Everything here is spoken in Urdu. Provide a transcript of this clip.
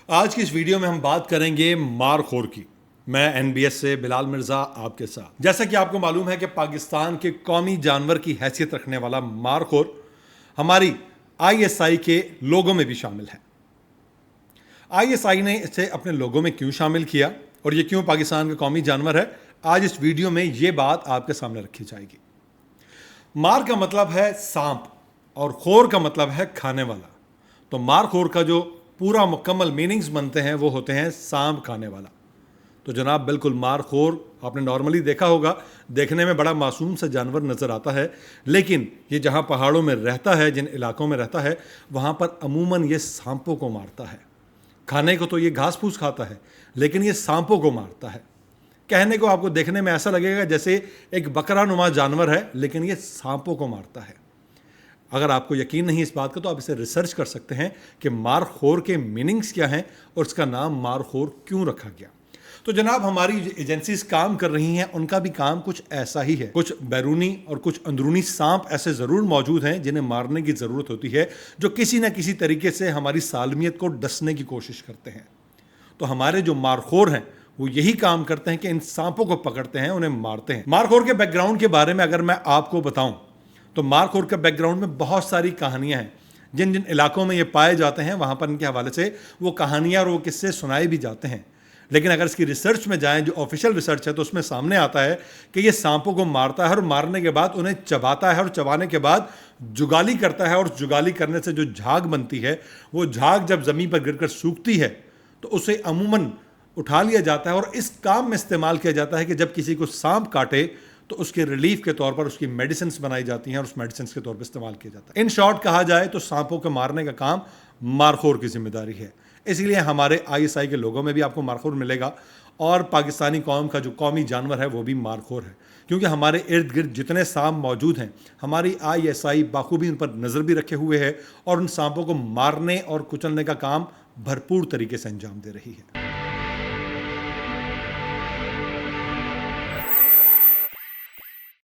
آج کی اس ویڈیو میں ہم بات کریں گے مارخور کی۔ میں NBS سے بلال مرزا آپ کے ساتھ۔ جیسا کہ آپ کو معلوم ہے کہ پاکستان کے قومی جانور کی حیثیت رکھنے والا مارخور ہماری ISI کے لوگوں میں بھی شامل ہے۔ ISI نے اسے اپنے لوگوں میں کیوں شامل کیا اور یہ کیوں پاکستان کا قومی جانور ہے، آج اس ویڈیو میں یہ بات آپ کے سامنے رکھی جائے گی۔ مار کا مطلب ہے سانپ اور خور کا مطلب ہے کھانے والا، تو مارخور کا جو پورا مکمل میننگز بنتے ہیں وہ ہوتے ہیں سانپ کھانے والا۔ تو جناب بالکل مارخور آپ نے نارملی دیکھا ہوگا، دیکھنے میں بڑا معصوم سا جانور نظر آتا ہے، لیکن یہ جہاں پہاڑوں میں رہتا ہے، جن علاقوں میں رہتا ہے، وہاں پر عموماً یہ سانپوں کو مارتا ہے۔ کھانے کو تو یہ گھاس پھوس کھاتا ہے، لیکن یہ سانپوں کو مارتا ہے۔ کہنے کو آپ کو دیکھنے میں ایسا لگے گا جیسے ایک بکرا نما جانور ہے، لیکن یہ سانپوں کو مارتا ہے۔ اگر آپ کو یقین نہیں اس بات کا تو آپ اسے ریسرچ کر سکتے ہیں کہ مارخور کے میننگز کیا ہیں اور اس کا نام مارخور کیوں رکھا گیا۔ تو جناب ہماری جو ایجنسیز کام کر رہی ہیں ان کا بھی کام کچھ ایسا ہی ہے۔ کچھ بیرونی اور کچھ اندرونی سانپ ایسے ضرور موجود ہیں جنہیں مارنے کی ضرورت ہوتی ہے، جو کسی نہ کسی طریقے سے ہماری سالمیت کو ڈسنے کی کوشش کرتے ہیں۔ تو ہمارے جو مارخور ہیں وہ یہی کام کرتے ہیں کہ ان سانپوں کو پکڑتے ہیں، انہیں مارتے ہیں۔ مارخور کے بیک گراؤنڈ کے بارے میں اگر میں آپ کو بتاؤں تو مارخور کے بیک گراؤنڈ میں بہت ساری کہانیاں ہیں۔ جن جن علاقوں میں یہ پائے جاتے ہیں وہاں پر ان کے حوالے سے وہ کہانیاں اور وہ قصے سنائے بھی جاتے ہیں، لیکن اگر اس کی ریسرچ میں جائیں جو آفیشیل ریسرچ ہے تو اس میں سامنے آتا ہے کہ یہ سانپوں کو مارتا ہے اور مارنے کے بعد انہیں چباتا ہے، اور چبانے کے بعد جگالی کرتا ہے، اور جگالی کرنے سے جو جھاگ بنتی ہے وہ جھاگ جب زمین پر گر کر سوکھتی ہے تو اسے عموماً اٹھا لیا جاتا ہے اور اس کام میں استعمال کیا جاتا ہے کہ جب کسی کو سانپ کاٹے تو اس کے ریلیف کے طور پر اس کی میڈیسنز بنائی جاتی ہیں اور اس میڈیسنز کے طور پر استعمال کیا جاتا ہے۔ ان شارٹ کہا جائے تو سانپوں کو مارنے کا کام مارخور کی ذمہ داری ہے۔ اسی لیے ہمارے ISI کے لوگوں میں بھی آپ کو مارخور ملے گا، اور پاکستانی قوم کا جو قومی جانور ہے وہ بھی مارخور ہے، کیونکہ ہمارے ارد گرد جتنے سانپ موجود ہیں ہماری ISI بخوبی ان پر نظر بھی رکھے ہوئے ہے اور ان سانپوں کو مارنے اور کچلنے کا کام بھرپور طریقے سے انجام دے رہی ہے۔